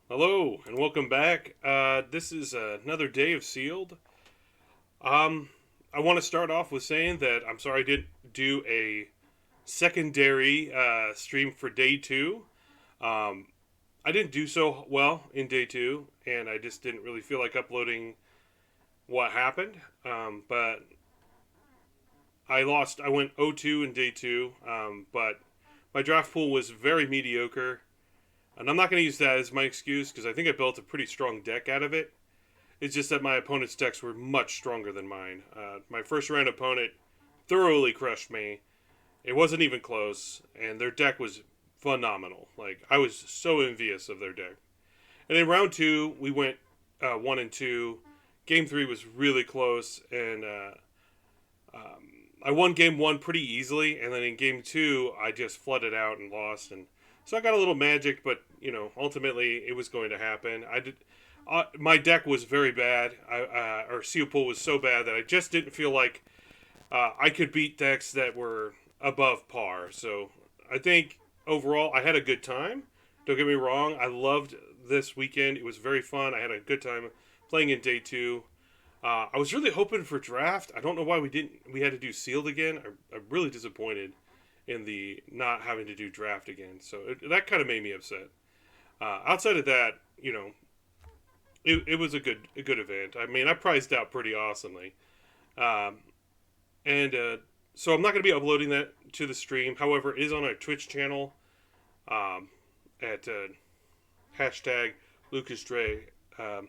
Hello and welcome back. This is another day of Sealed. Um, I want to start off with saying that I'm sorry I didn't do a secondary stream for day two. Um, I didn't do so well in day two, and I just didn't really feel like uploading what happened. But I lost. I went 0-2 in day two, but my draft pool was very mediocre. And I'm not going to use that as my excuse because I think I built a pretty strong deck out of it. It's just that my opponent's decks were much stronger than mine. My first round opponent thoroughly crushed me. It wasn't even close, and their deck was phenomenal. Like I was so envious of their deck. And in round two, we went 1-2. Game three was really close, and I won game one pretty easily. And then in game two, I just flooded out and lost. And so I got a little magic, but ultimately it was going to happen. I did my deck was very bad. Our seal pool was so bad that I just didn't feel like I could beat decks that were above par. So I think overall I had a good time. Don't get me wrong. I loved this weekend. It was very fun. I had a good time playing in day two. I was really hoping for draft. I don't know why we didn't. We had to do sealed again. I'm really disappointed in the not having to do draft again. So that kind of made me upset. Outside of that, it was a good event. I mean, I priced out pretty awesomely, um, and so I'm not going to be uploading that to the stream. However, it is on our Twitch channel um, at hashtag Lucas Dre, and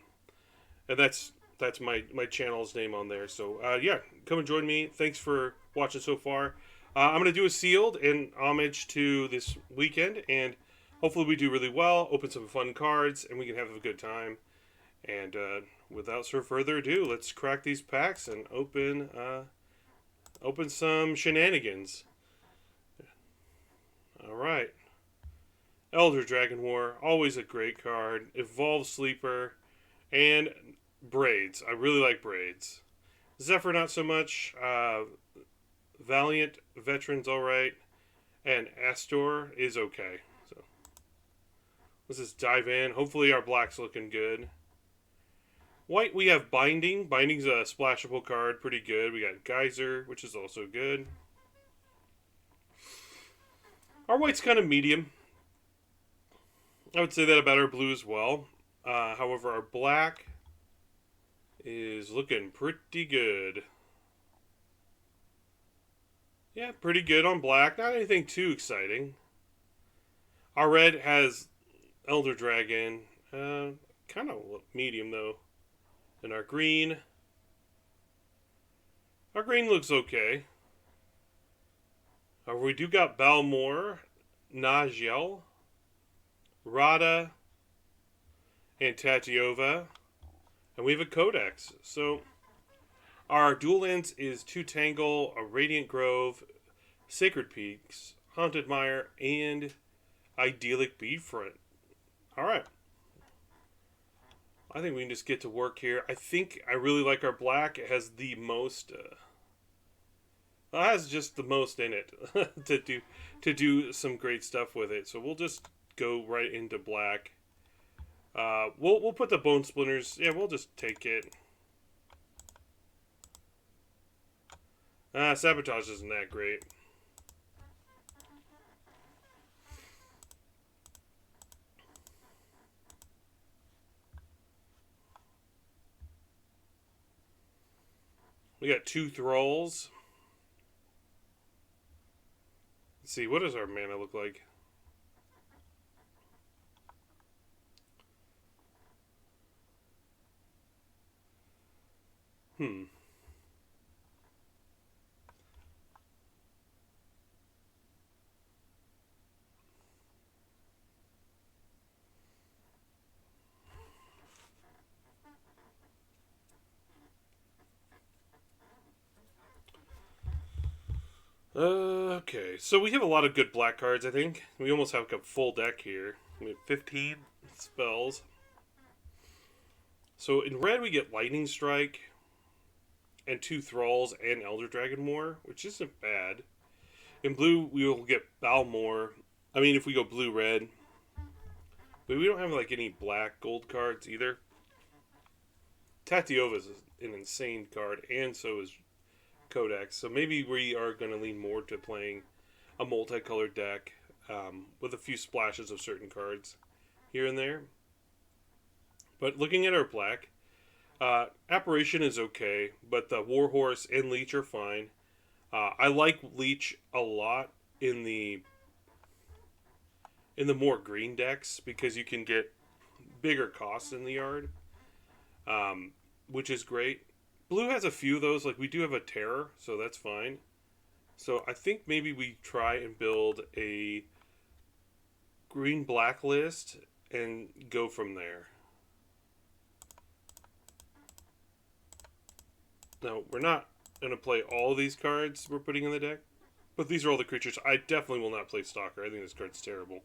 that's my channel's name on there. So yeah, come and join me. Thanks for watching so far. I'm going to do a sealed in homage to this weekend, and hopefully we do really well. Open some fun cards, and we can have a good time. And without further ado, let's crack these packs and open some shenanigans. All right, Elder Dragon War, always a great card. Evolve Sleeper, and Braids. I really like Braids. Zephyr not so much. Valiant Veterans all right, and Astor is okay. So let's just dive in. Hopefully our black's looking good. White, we have Binding. Binding's a splashable card, pretty good. We got Geyser, which is also good. Our white's kind of medium. I would say that about our blue as well. However, our black is looking pretty good. Yeah, pretty good on black. Not anything too exciting. Our red has Elder Dragon. Kind of medium, though. And our green looks okay. We do got Balmor, Najel, Rada, and Tatiova, and we have a Codex. So our dual lands is Two Tangle, a Radiant Grove, Sacred Peaks, Haunted Mire, and Idyllic Beadfront. All right. I think we can just get to work here. I think I really like our black. It has the most. It has just the most in it to do some great stuff with it. So we'll just go right into black. We'll put the bone splinters. Yeah, we'll just take it. Sabotage isn't that great. We got two thralls. Let's see, what does our mana look like? Hmm. Okay, so we have a lot of good black cards, I think. We almost have a full deck here. We have 15 spells. So in red, we get Lightning Strike and two Thralls and Elder Dragon War, which isn't bad. In blue, we will get Balmor. I mean, if we go blue red, But we don't have like any black gold cards either. Tatiova is an insane card, and so is Codex. So maybe we are going to lean more to playing a multicolored deck with a few splashes of certain cards here and there. But looking at our black, Apparition is okay, but the Warhorse and Leech are fine. I like Leech a lot in the more green decks because you can get bigger costs in the yard, which is great. Blue has a few of those. Like we do have a Terror, so that's fine. So I think maybe we try and build a green black list and go from there. Now we're not gonna play all these cards we're putting in the deck, but these are all the creatures. I definitely will not play Stalker. I think this card's terrible.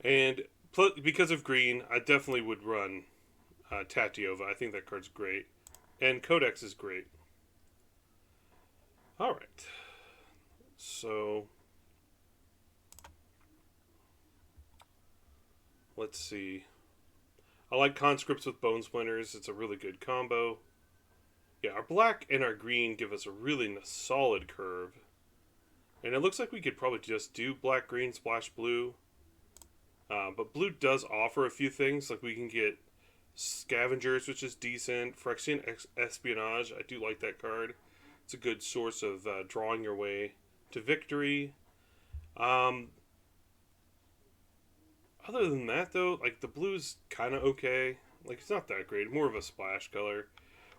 And because of green, I definitely would run Tatiova. I think that card's great. And Codex is great. Alright. So, let's see. I like Conscripts with Bone Splinters. It's a really good combo. Yeah, our black and our green give us a really solid curve. And it looks like we could probably just do black, green, splash blue. But blue does offer a few things. Like we can get Scavengers, which is decent. Phyrexian Espionage, I do like that card. It's a good source of drawing your way to victory. Other than that, though, like the blue's kind of okay. Like it's not that great. More of a splash color.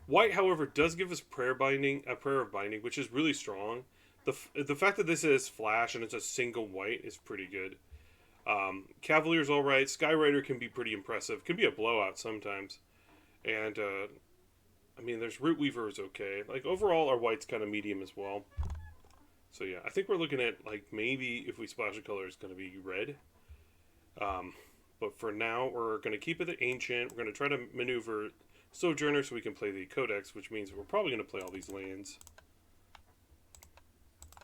White, however, does give us Prayer of Binding, which is really strong. The fact that this is flash and it's a single white is pretty good. Cavalier's all right. Skyrider can be pretty impressive. Can be a blowout sometimes. And I mean, there's Root Weaver is okay. Like overall, our white's kind of medium as well. So yeah, I think we're looking at like maybe if we splash a color, it's going to be red. But for now, we're going to keep it the Ancient. We're going to try to maneuver Sojourner so we can play the Codex, which means we're probably going to play all these lands,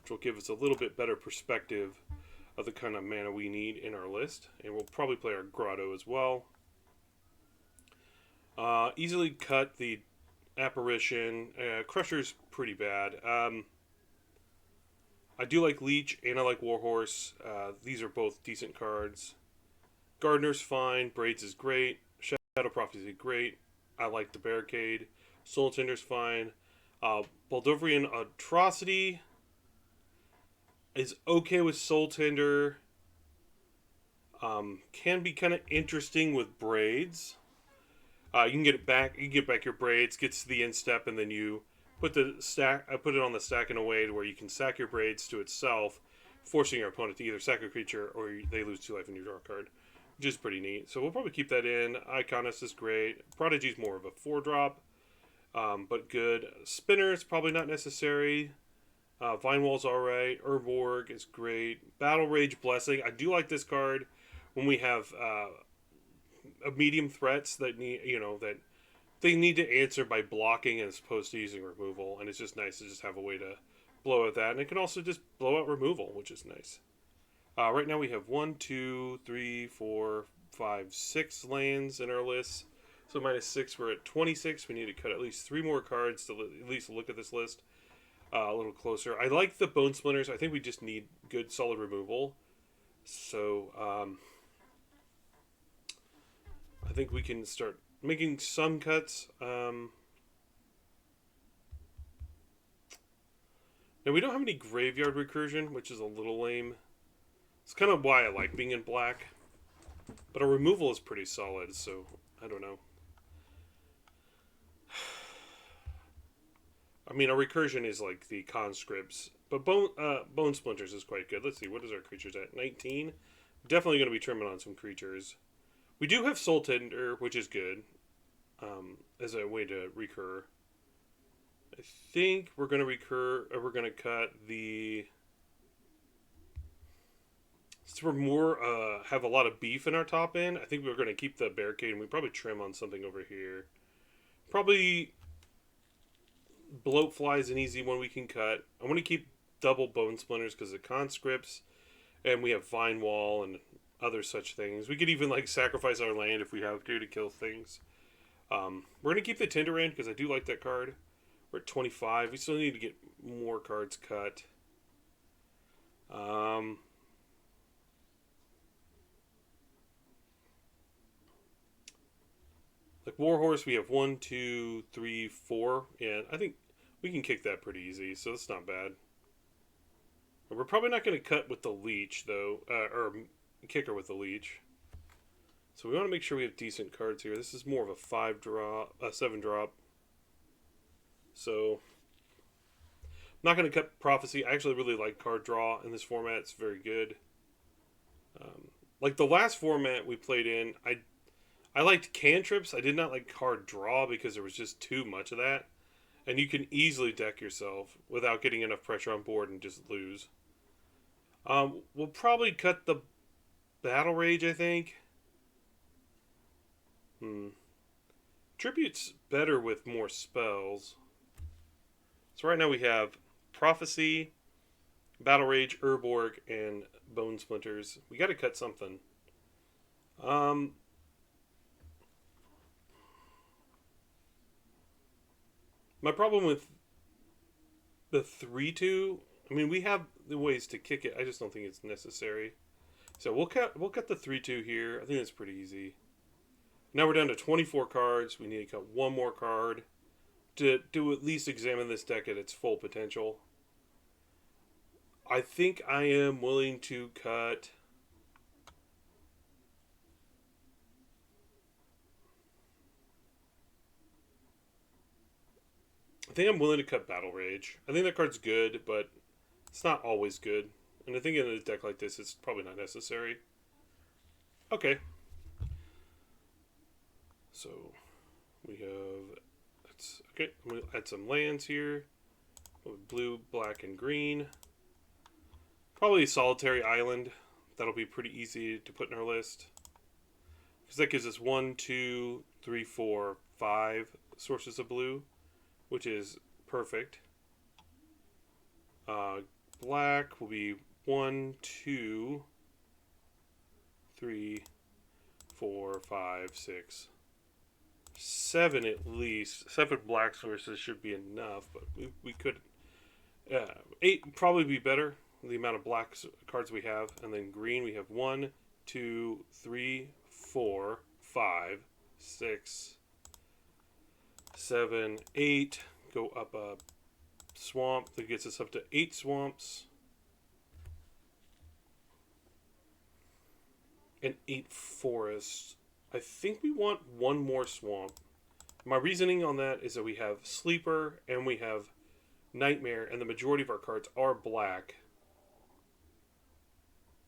which will give us a little bit better perspective of the kind of mana we need in our list. And we'll probably play our Grotto as well. Easily cut the Apparition. Crusher's pretty bad. I do like Leech and I like Warhorse. These are both decent cards. Gardener's fine. Braids is great. Shadow Prophecy is great. I like the Barricade. Soul Tender's fine. Baldovarian Atrocity is okay with Soul Tender. Can be kind of interesting with Braids. You can get it back. You can get back your Braids. Gets to the end step, and then you put the stack. I put it on the stack in a way to where you can sack your Braids to itself, forcing your opponent to either sack a creature or they lose 2 life and you draw a card, which is pretty neat. So we'll probably keep that in. Iconist is great. Prodigy's more of a 4-drop, but good. Spinner's probably not necessary. Vinewall's alright. Urborg is great. Battle Rage Blessing. I do like this card when we have medium threats that need, that they need to answer by blocking as opposed to using removal, and it's just nice to just have a way to blow out that, and it can also just blow out removal, which is nice. Right now we have 1, 2, 3, 4, 5, 6 lands in our list. So -6, we're at 26. We need to cut at least 3 more cards to at least look at this list a little closer. I like the Bone Splinters. I think we just need good, solid removal. So I think we can start making some cuts. Now we don't have any Graveyard Recursion, which is a little lame. It's kind of why I like being in black. But our removal is pretty solid, so I don't know. I mean, our recursion is like the conscripts, but Bone Splinters is quite good. Let's see, what is our creatures at? 19? Definitely going to be trimming on some creatures. We do have Soul Tender, which is good, as a way to recur. I think we're going to we're going to cut the... Since we're more, have a lot of beef in our top end, I think we're going to keep the Barricade, and we probably trim on something over here. Probably Bloatfly is an easy one we can cut. I want to keep double Bone Splinters because of conscripts, and we have Vine Wall, and other such things. We could even like sacrifice our land if we have to kill things. We're gonna keep the Tinder in because I do like that card. We're at 25. We still need to get more cards cut. Um, like Warhorse, we have one, two, three, four, and I think we can kick that pretty easy, so that's not bad. We're probably not going to cut with the Leech though, or kicker with the Leech. So we want to make sure we have decent cards here. This is more of a 5 drop, a 7 drop. So I'm not going to cut Prophecy. I actually really like card draw in this format. It's very good. Like the last format we played in, I liked cantrips. I did not like card draw because there was just too much of that. And you can easily deck yourself without getting enough pressure on board and just lose. We'll probably cut the Battle Rage, I think. Tribute's better with more spells. So right now we have Prophecy, Battle Rage, Urborg, and Bone Splinters. We got to cut something. My problem with the 3-2, I mean, we have the ways to kick it. I just don't think it's necessary. So we'll cut the 3-2 here. I think that's pretty easy. Now we're down to 24 cards. We need to cut one more card to at least examine this deck at its full potential. I think I am willing to cut. I think I'm willing to cut Battle Rage. I think that card's good, but it's not always good. And I think in a deck like this, it's probably not necessary. Okay. So we have. Okay. I'm gonna add some lands here. Blue, black, and green. Probably Solitary Island. That'll be pretty easy to put in our list. Because that gives us 1, 2, 3, 4, 5 sources of blue, which is perfect. Black will be 1, 2, 3, 4, 5, 6, 7 at least. 7 black sources should be enough, but we could. 8 would probably be better. The amount of black cards we have, and then green we have 1, 2, 3, 4, 5, 6, 7, 8. Go up a swamp that gets us up to 8 swamps and 8 forests. I think we want one more swamp. My reasoning on that is that we have Sleeper and we have Nightmare, and the majority of our cards are black.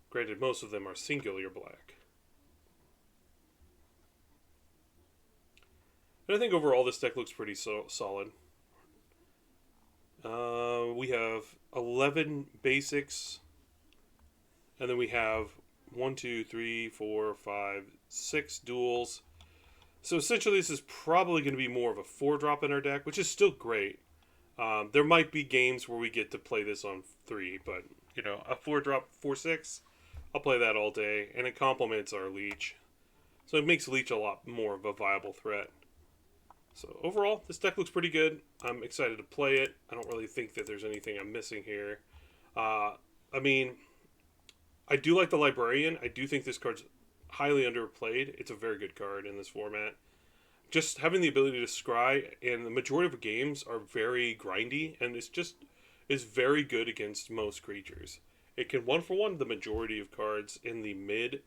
Granted, most of them are singular black. And I think overall this deck looks pretty solid. We have 11 basics, and then we have 1, 2, 3, 4, 5, 6 duels. So essentially this is probably going to be more of a 4-drop in our deck, which is still great. There might be games where we get to play this on 3, but you know, a 4-drop 4/6, I'll play that all day, and it complements our Leech. So it makes Leech a lot more of a viable threat. So overall, this deck looks pretty good. I'm excited to play it. I don't really think that there's anything I'm missing here. I mean, I do like the Librarian. I do think this card's highly underplayed. It's a very good card in this format. Just having the ability to scry, and the majority of games are very grindy, and it's just is very good against most creatures. It can 1-for-1 the majority of cards in the mid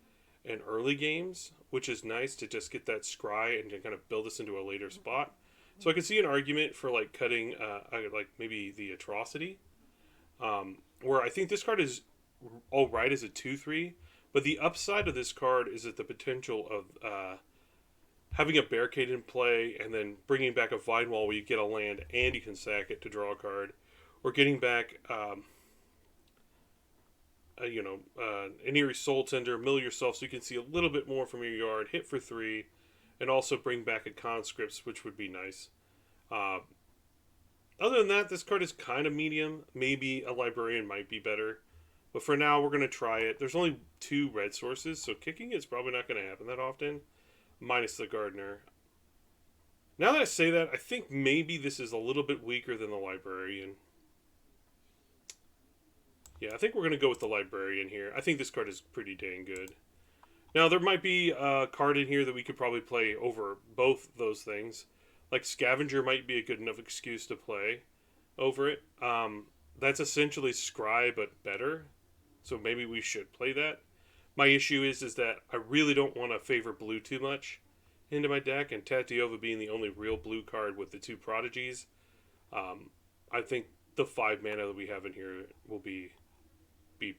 and early games, which is nice to just get that scry and to kind of build us into a later spot. So I can see an argument for like cutting, like maybe the Atrocity, where I think this card is all right as a 2/3, but the upside of this card is that the potential of having a Barricade in play and then bringing back a Vine Wall where you get a land and you can sack it to draw a card, or getting back an Eerie Soul Tender, mill yourself so you can see a little bit more from your yard, hit for 3, and also bring back a Conscripts, which would be nice. Other than that, this card is kind of medium. Maybe a Librarian might be better. But for now, we're going to try it. There's only 2 red sources, so kicking is probably not going to happen that often, minus the Gardener. Now that I say that, I think maybe this is a little bit weaker than the Librarian. Yeah, I think we're going to go with the Librarian here. I think this card is pretty dang good. Now, there might be a card in here that we could probably play over both those things. Like Scavenger might be a good enough excuse to play over it. That's essentially Scry, but better. So maybe we should play that. My issue is that I really don't want to favor blue too much into my deck, and Tatiova being the only real blue card with the 2 Prodigies, I think the 5 mana that we have in here will be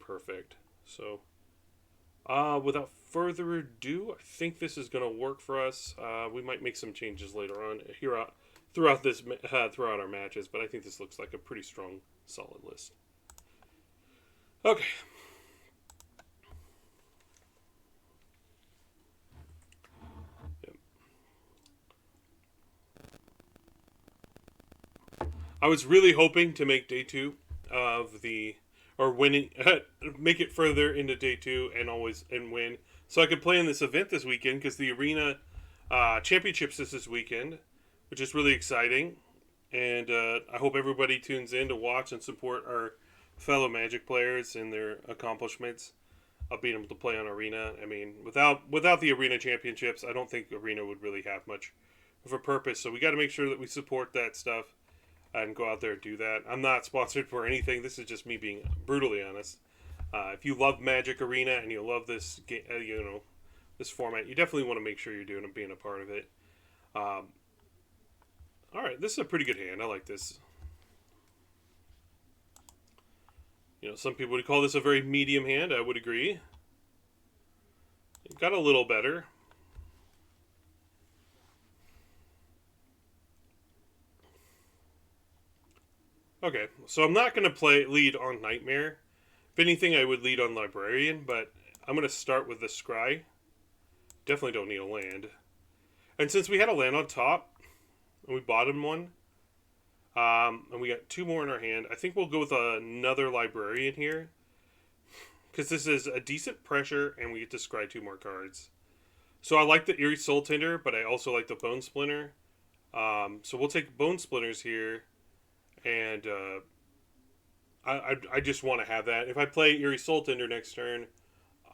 perfect. So, without further ado, I think this is going to work for us. We might make some changes later on here throughout our matches, but I think this looks like a pretty strong, solid list. Okay. I was really hoping to make day 2 of the, or winning, make it further into day 2 and win, so I could play in this event this weekend, because the Arena Championships is this weekend, which is really exciting, and I hope everybody tunes in to watch and support our fellow Magic players and their accomplishments of being able to play on Arena. I mean, without the Arena Championships, I don't think Arena would really have much of a purpose, so we got to make sure that we support that stuff and go out there and do that. I'm not sponsored for anything. This is just me being brutally honest. If you love Magic Arena and you love this, this format, you definitely want to make sure you're doing and being a part of it. All right, this is a pretty good hand. I like this. Some people would call this a very medium hand. I would agree. It got a little better. Okay, so I'm not going to lead on Nightmare. If anything, I would lead on Librarian, but I'm going to start with the Scry. Definitely don't need a land. And since we had a land on top, and we bottomed one, and we got 2 more in our hand, I think we'll go with another Librarian here. Because this is a decent pressure, and we get to scry 2 more cards. So I like the Eerie Soul Tinder, but I also like the Bone Splinter. So we'll take Bone Splinters here. And I just want to have that. If I play Eerie Soul Tinder next turn,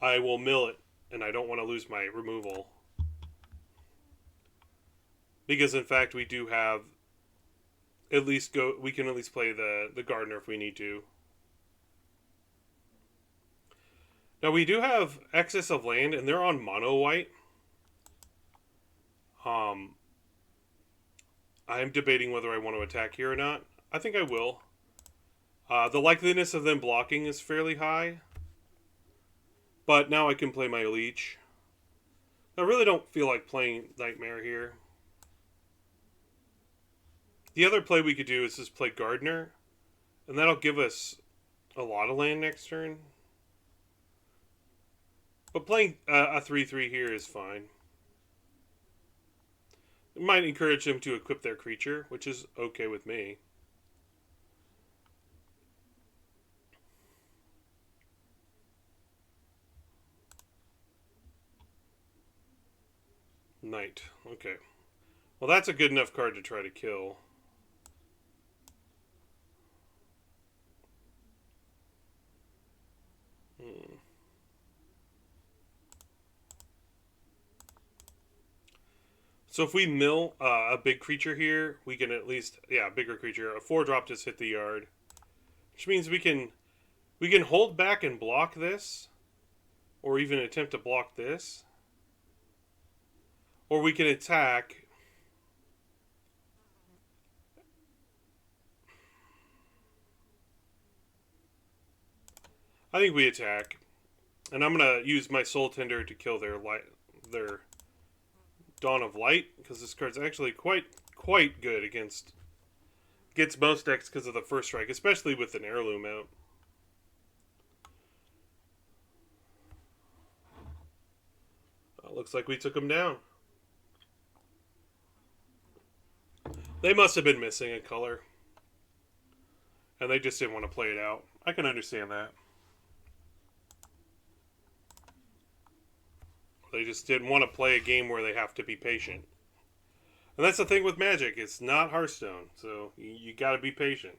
I will mill it, and I don't want to lose my removal. Because in fact, we do have we can at least play the Gardener if we need to. Now we do have excess of land, and they're on mono white. I'm debating whether I want to attack here or not. I think I will. The likeliness of them blocking is fairly high. But now I can play my Leech. I really don't feel like playing Nightmare here. The other play we could do is just play Gardener. And that'll give us a lot of land next turn. But playing a 3/3 here is fine. It might encourage them to equip their creature, which is okay with me. Knight. Okay. Well, that's a good enough card to try to kill. So if we mill a big creature here, we can at least, a bigger creature. A 4-drop just hit the yard, which means we can hold back and block this, or even attempt to block this, or we can attack. I think we attack, and I'm gonna use my Soul Tender to kill their Dawn of Light, because this card's actually quite good against most decks because of the first strike, especially with an heirloom out. Looks like we took them down. They must have been missing a color, and they just didn't want to play it out. I can understand that. They just didn't want to play a game where they have to be patient. And that's the thing with Magic. It's not Hearthstone, so you got to be patient.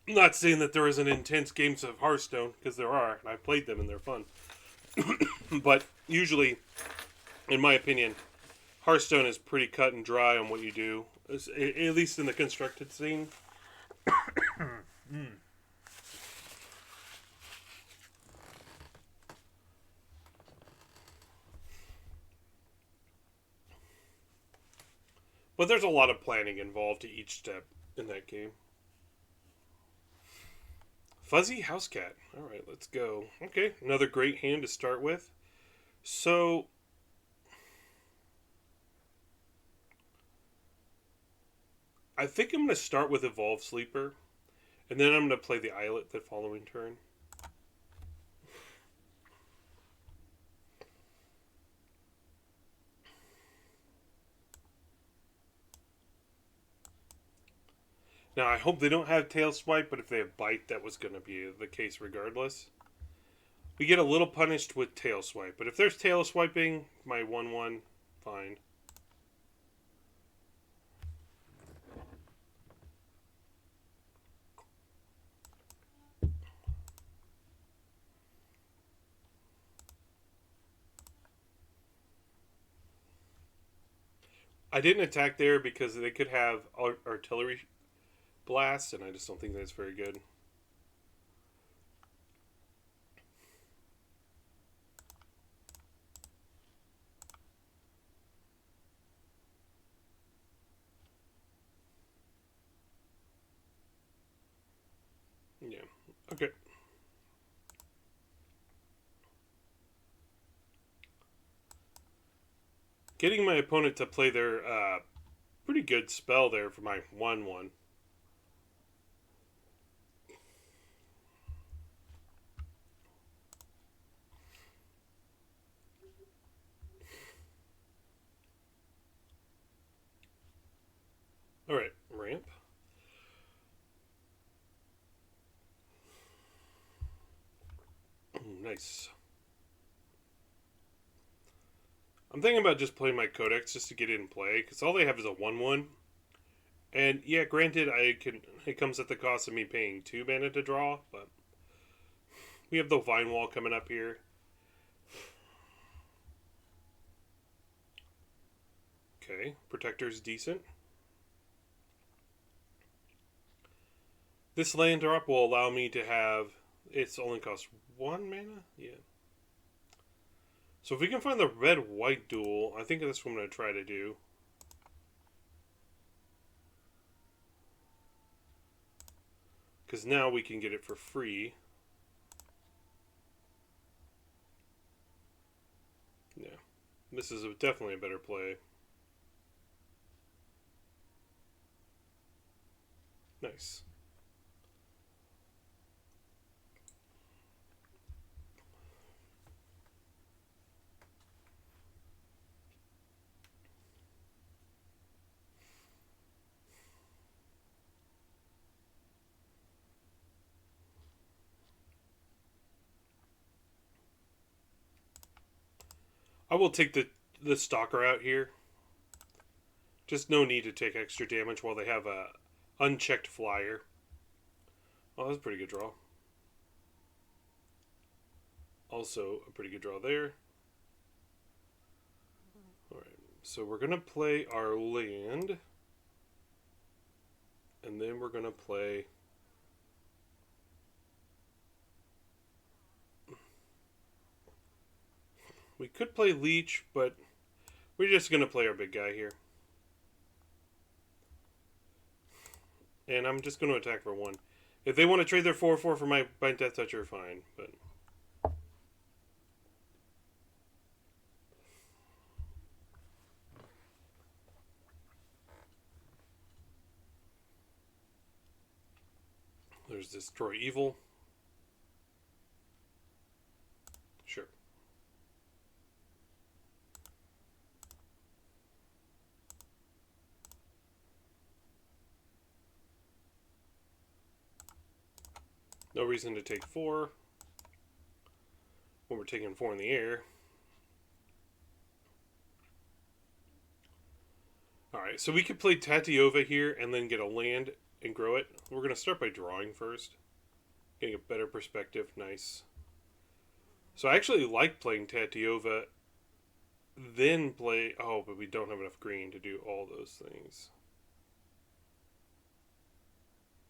I'm not saying that there isn't intense games of Hearthstone, because there are, and I've played them and they're fun. But usually, in my opinion, Hearthstone is pretty cut and dry on what you do, at least in the constructed scene. But there's a lot of planning involved to each step in that game. Fuzzy House Cat. Alright, let's go. Okay, another great hand to start with. So, I think I'm going to start with Evolve Sleeper, and then I'm going to play the Islet the following turn. Now, I hope they don't have Tail Swipe, but if they have Bite, that was going to be the case regardless. We get a little punished with Tail Swipe, but if there's Tail Swiping, my 1/1, fine. I didn't attack there because they could have artillery blast, and I just don't think that's very good. Yeah. Okay. Getting my opponent to play their pretty good spell there for my 1/1. Alright, ramp. Nice. I'm thinking about just playing my Codex just to get it in play, because all they have is a 1/1. And yeah, granted, it comes at the cost of me paying 2 mana to draw, but we have the Vine Wall coming up here. Okay, Protector's decent. This land drop will allow me to have... It's only costs 1 mana? Yeah. So if we can find the red-white duel, I think that's what I'm going to try to do. Because now we can get it for free. Yeah. This is definitely a better play. Nice. I will take the Stalker out here. Just no need to take extra damage while they have a unchecked flyer. Oh, that's a pretty good draw. Also, a pretty good draw there. Alright, so we're going to play our land. And then we're going to play... We could play Leech, but we're just going to play our big guy here. And I'm just going to attack for 1. If they want to trade their 4/4 for my Death Toucher, fine. But there's Destroy Evil. Sure. No reason to take 4. when we're taking 4 in the air. Alright, so we could play Tatiova here and then get a land and grow it. We're going to start by drawing first. Getting a better perspective. Nice. So I actually like playing Tatiova, then play... Oh, but we don't have enough green to do all those things.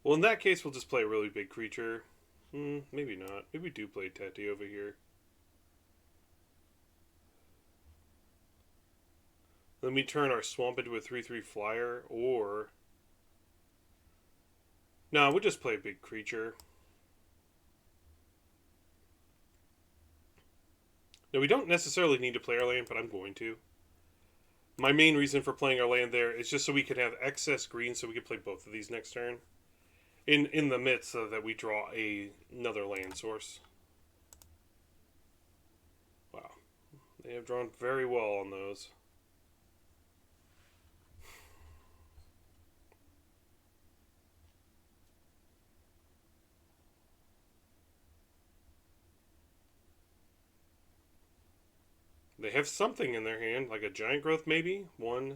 Well, in that case, we'll just play a really big creature. Maybe not. Maybe we do play Tatiova here. Then we turn our swamp into a 3/3 flyer, or... No, we'll just play a big creature. Now, we don't necessarily need to play our land, but I'm going to. My main reason for playing our land there is just so we could have excess green so we could play both of these next turn. In the midst so that we draw another land source. Wow. They have drawn very well on those. They have something in their hand, like a giant growth maybe. 1,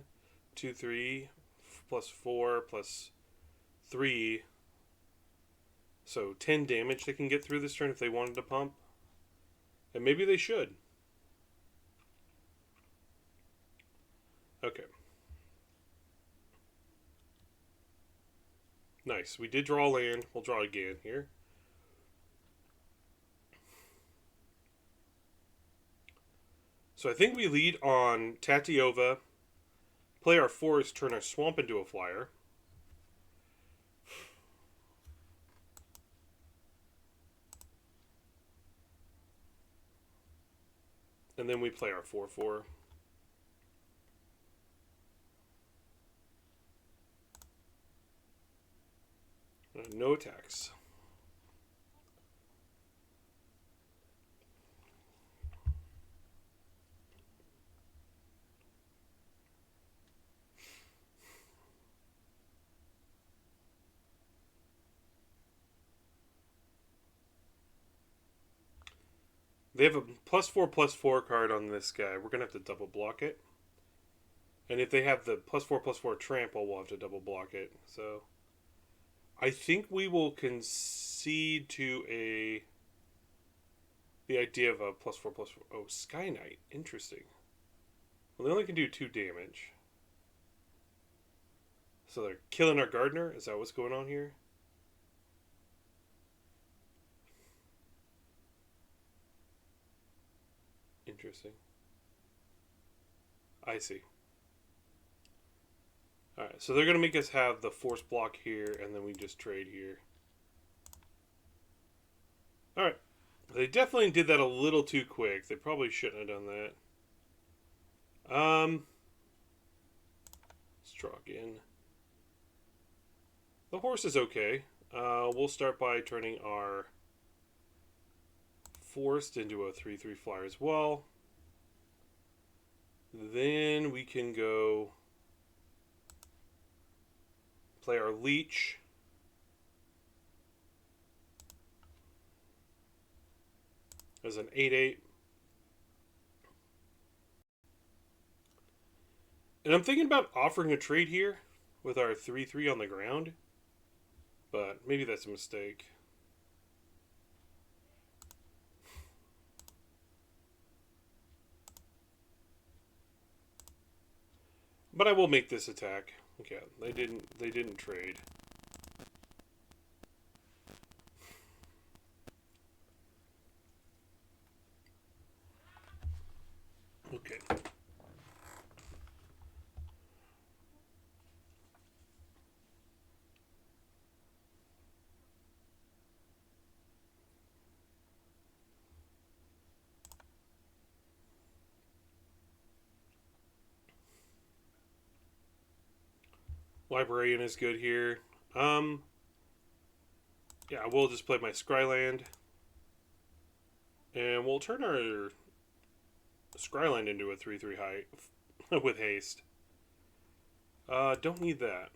2, 3, plus 4, plus 3. So 10 damage they can get through this turn if they wanted to pump. And maybe they should. Okay. Nice. We did draw land. We'll draw again here. So I think we lead on Tatiova, play our forest, turn our swamp into a flyer. And then we play our 4/4. No attacks. They have a +4/+4 card on this guy. We're going to have to double block it. And if they have the +4/+4 trample, we'll have to double block it. So I think we will concede to the idea of a +4/+4. Oh, Sky Knight. Interesting. Well, they only can do 2 damage. So they're killing our gardener? Is that what's going on here? Interesting. I see. Alright, so they're going to make us have the force block here, and then we just trade here. Alright. They definitely did that a little too quick. They probably shouldn't have done that. Let's draw again. The horse is okay. We'll start by turning our forest into a 3/3 flyer as well. Then we can go play our leech. As an 8/8. And I'm thinking about offering a trade here with our 3/3 on the ground. But maybe that's a mistake. But I will make this attack. Okay, they didn't trade. Okay. Librarian is good here. Yeah, we'll just play my Scryland. And we'll turn our Scryland into a 3/3 high with haste. Don't need that.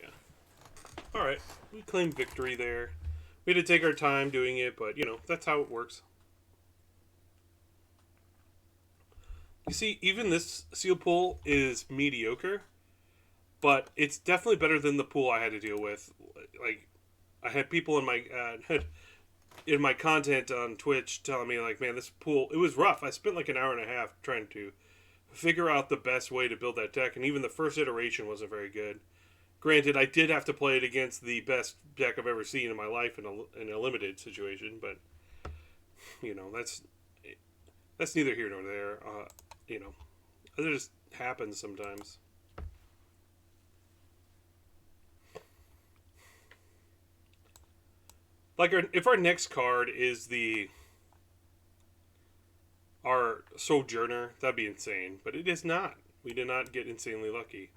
Yeah. All right, we claimed victory there. We had to take our time doing it, but that's how it works. You see, even this seal pool is mediocre, but it's definitely better than the pool I had to deal with. Like, I had people in my in my content on Twitch telling me like, man, this pool it was rough. I spent like an hour and a half trying to figure out the best way to build that deck, and even the first iteration wasn't very good. Granted, I did have to play it against the best deck I've ever seen in my life in a limited situation, but that's neither here nor there. You know, it just happens sometimes. Like, if our next card is our Sojourner, that'd be insane. But it is not. We did not get insanely lucky.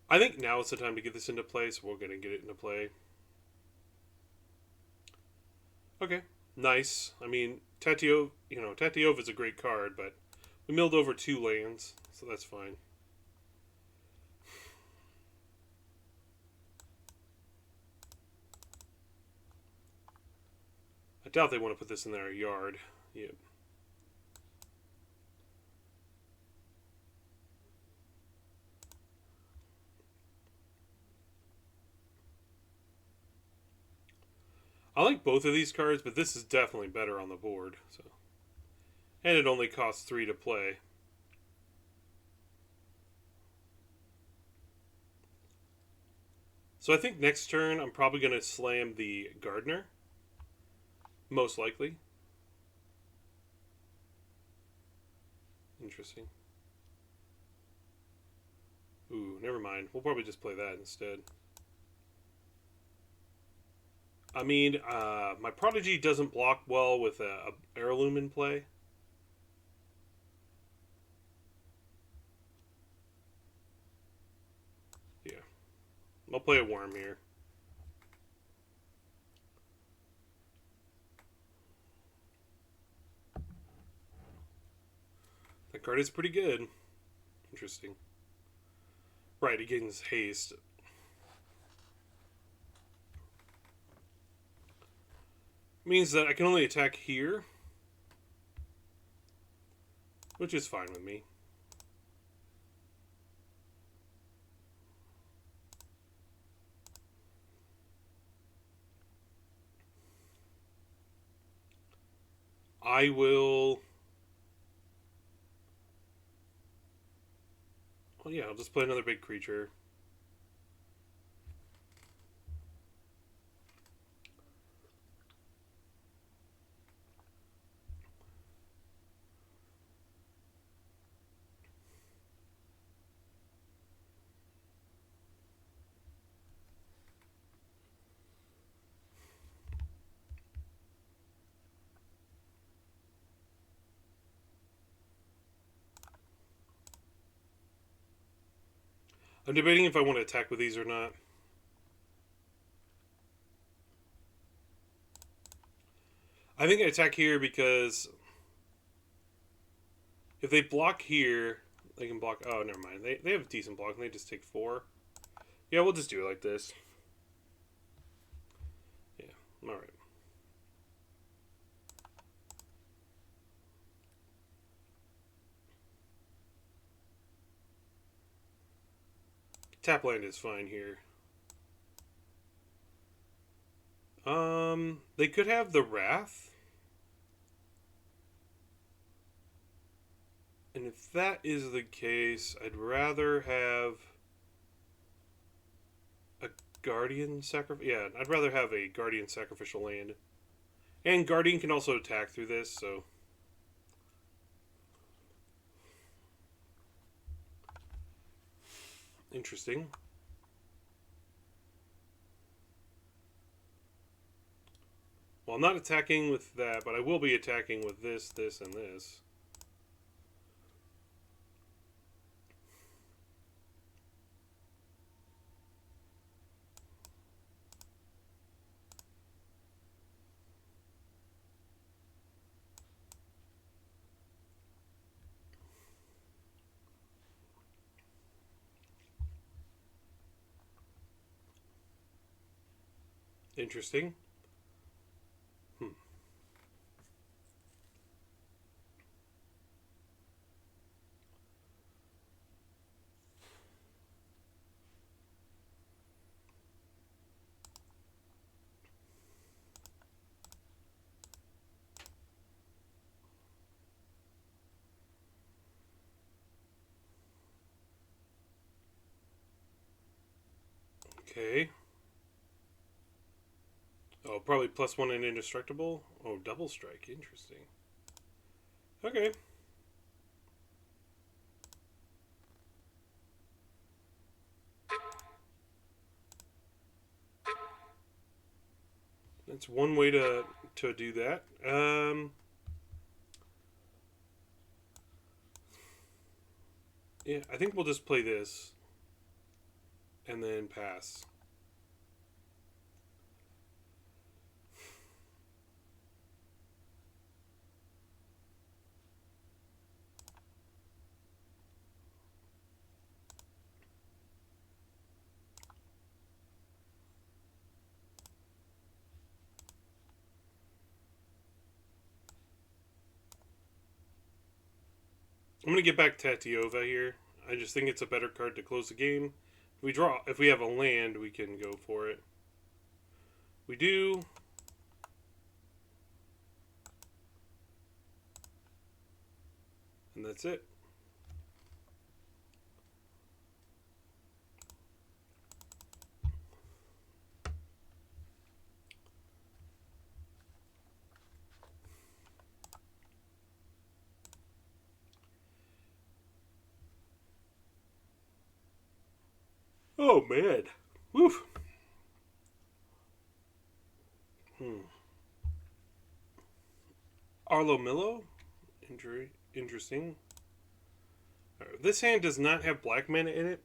I think now is the time to get this into play, so we're gonna get it into play. Okay, nice. I mean, Tatiov is a great card, but we milled over 2 lands, so that's fine. I doubt they want to put this in their yard. Yeah. I like both of these cards, but this is definitely better on the board. So, and it only costs 3 to play. So I think next turn I'm probably going to slam the Gardener. Most likely. Interesting. Ooh, never mind. We'll probably just play that instead. I mean, my Prodigy doesn't block well with a Heirloom in play. Yeah. I'll play a Worm here. That card is pretty good. Interesting. Right, it gains haste. Means that I can only attack here, which is fine with me. I will. Well, yeah, I'll just play another big creature. I'm debating if I want to attack with these or not. I think I attack here because if they block here, they can block. Oh, never mind. They have a decent block, and they just take 4. Yeah, we'll just do it like this. Yeah, all right. Tap land is fine here. They could have the Wrath. And if that is the case, I'd rather have a Guardian sacrifice. Yeah, I'd rather have a Guardian sacrificial land. And Guardian can also attack through this, so. Interesting. Well, I'm not attacking with that, but I will be attacking with this, this, and this. Interesting. Hmm. Okay. Oh, probably +1 and indestructible. Oh, double strike. Interesting. Okay. That's one way to do that. Yeah, I think we'll just play this and then pass. I'm gonna get back Tatiova here. I just think it's a better card to close the game. If we have a land, we can go for it. We do. And that's it. Oh man. Woof. Hmm. Arlo Millo? Injury. Interesting. This hand does not have black mana in it,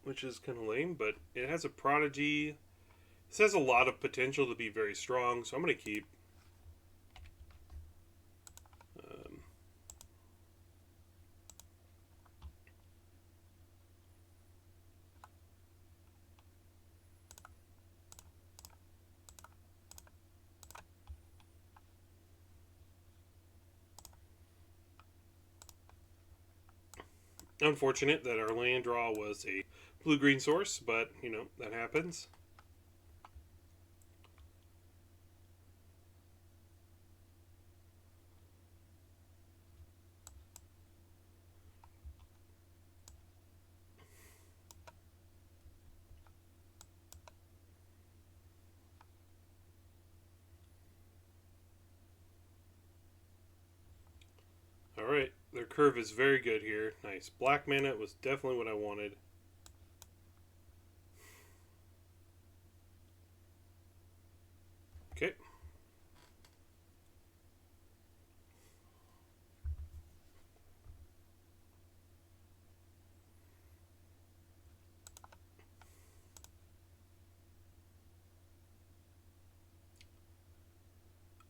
which is kind of lame, but it has a prodigy. This has a lot of potential to be very strong, so I'm going to keep. Um, Unfortunate that our land draw was a blue-green source, but, that happens. Alright, their curve is very good here. Nice. Black mana was definitely what I wanted. Okay.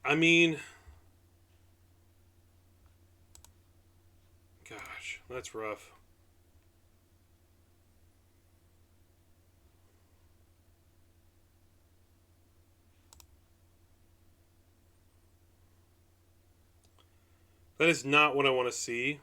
I mean, gosh, that's rough. That is not what I want to see.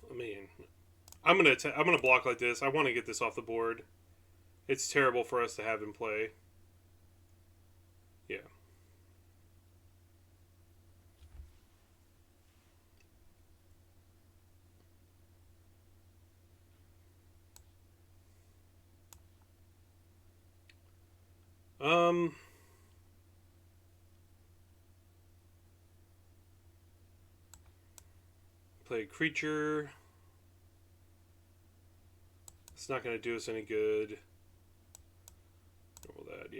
I mean, I'm gonna block like this. I want to get this off the board. It's terrible for us to have him play. Yeah. Um. Play a creature. It's not gonna do us any good.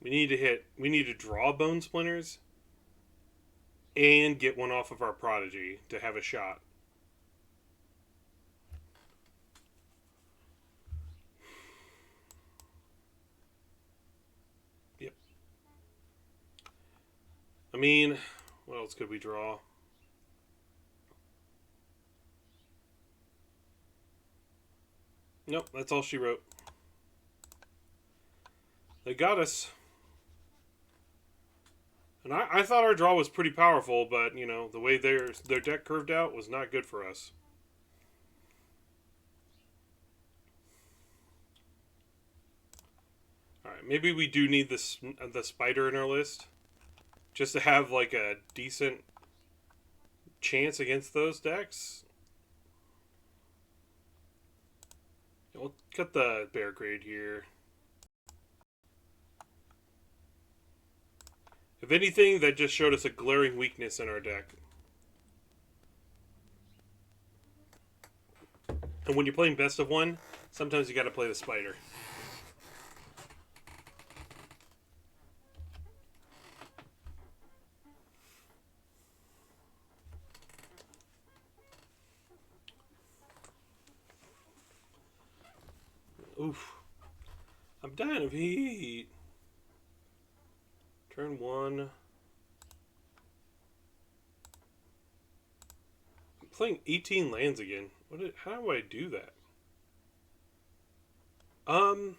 We need to draw Bone Splinters and get one off of our Prodigy to have a shot. Yep. I mean, what else could we draw? Nope, that's all she wrote. They got us. And I thought our draw was pretty powerful, but, you know, the way their deck curved out was not good for us. Alright, maybe we do need the spider in our list. Just to have, like, a decent chance against those decks. We'll cut the bear grade here. If anything, that just showed us a glaring weakness in our deck. And when you're playing best of one, sometimes you gotta play the spider. Oof. I'm dying of heat. Turn 1. I'm playing 18 lands again. How do I do that? I'm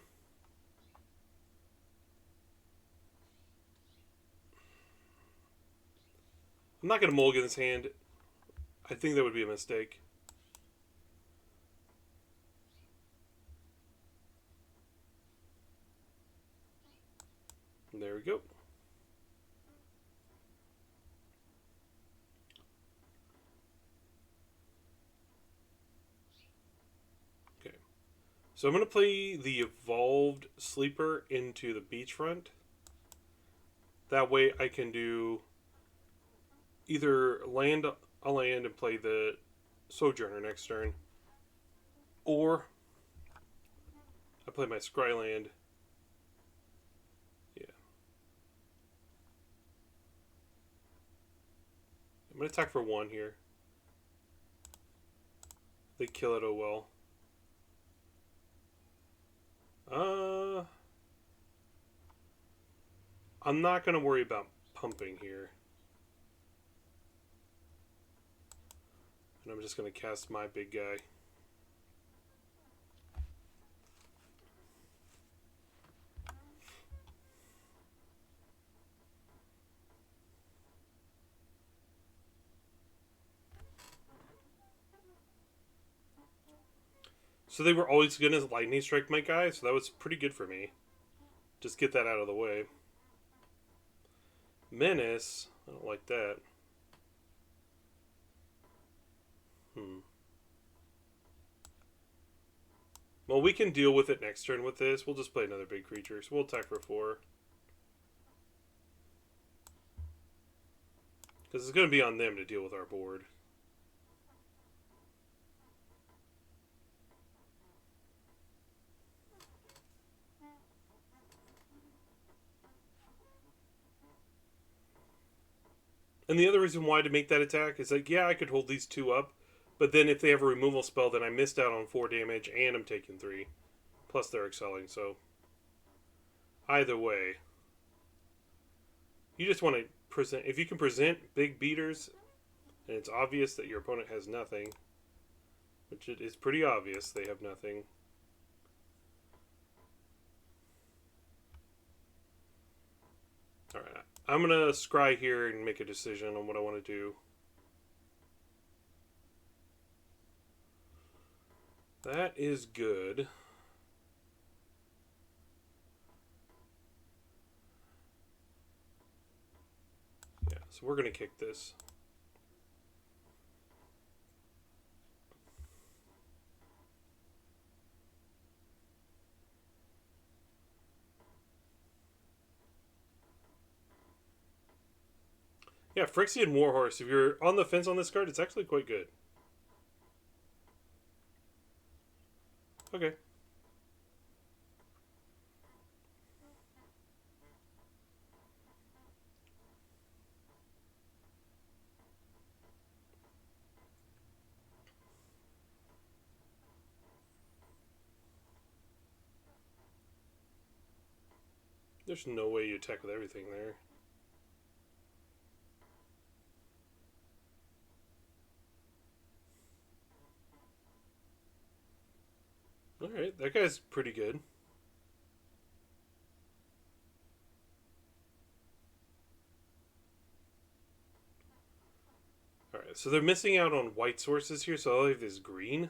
not going to mulligan this hand. I think that would be a mistake. There we go. Okay. So I'm going to play the Evolved Sleeper into the Beachfront. That way I can do either land a land and play the Sojourner next turn, or I play my Scryland. Yeah. I'm going to attack for 1 here. They kill it, oh well. I'm not going to worry about pumping here. And I'm just going to cast my big guy. So they were always going to lightning strike my guy, so that was pretty good for me. Just get that out of the way. Menace, I don't like that. Well, we can deal with it next turn with this. We'll just play another big creature, so we'll attack for 4. Because it's going to be on them to deal with our board. And the other reason why to make that attack is like, yeah, I could hold these 2 up, but then if they have a removal spell, then I missed out on 4 damage and I'm taking 3. Plus they're excelling, so either way. You just want to present, if you can present big beaters, and it's obvious that your opponent has nothing, which it is pretty obvious they have nothing. Alright, I'm going to scry here and make a decision on what I want to do. That is good. Yeah, so we're going to kick this. Yeah, Phyrexian Warhorse. If you're on the fence on this card, it's actually quite good. Okay. There's no way you attack with everything there. Alright, that guy's pretty good. Alright, so they're missing out on white sources here, so all they have is green.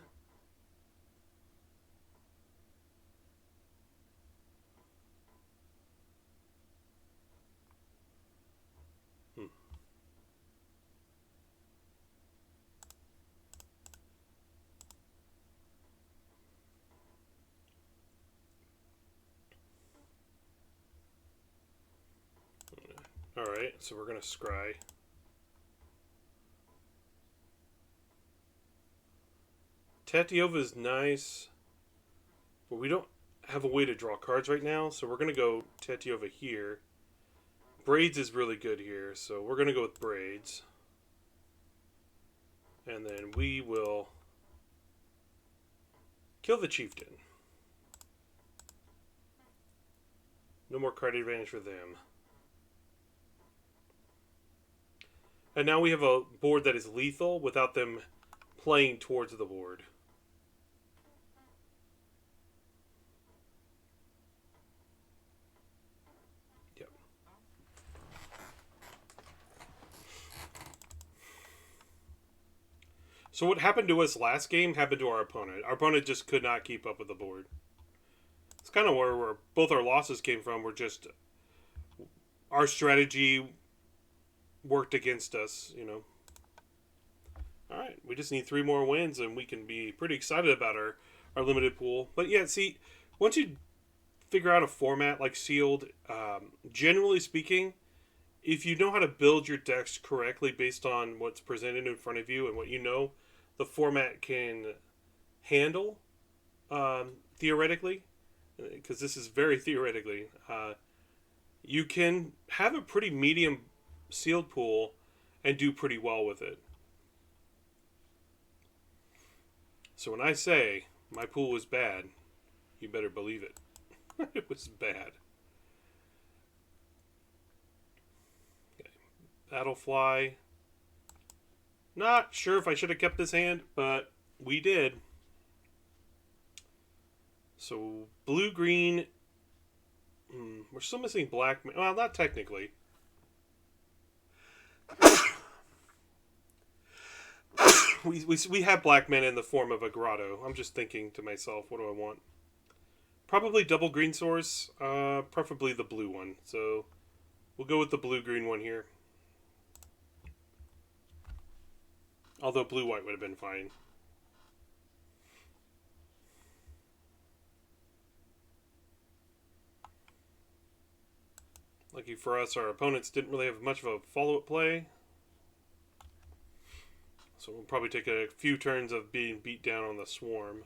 Alright, so we're going to scry. Tatiova is nice, but we don't have a way to draw cards right now, so we're going to go Tatiova here. Braids is really good here, so we're going to go with Braids. And then we will kill the Chieftain. No more card advantage for them. And now we have a board that is lethal without them playing towards the board. Yep. So what happened to us last game happened to our opponent. Our opponent just could not keep up with the board. It's kind of where both our losses came from. We're just... Our strategy worked against us, you know. Alright, we just need 3 more wins and we can be pretty excited about our limited pool. But yeah, see, once you figure out a format like Sealed, generally speaking, if you know how to build your decks correctly based on what's presented in front of you and what you know the format can handle, theoretically, because this is very theoretically, you can have a pretty medium sealed pool and do pretty well with it. So when I say my pool was bad, you better believe it. It was bad. Okay. Battlefly. Not sure if I should have kept this hand, but we did. So blue-green. We're still missing black. Well, not technically. we have black mana in the form of a grotto. I'm just thinking to myself, what do I want? Probably double green source, preferably the blue one. So we'll go with the blue-green one here. Although blue-white would have been fine. Lucky for us, our opponents didn't really have much of a follow-up play. So we'll probably take a few turns of being beat down on the swarm.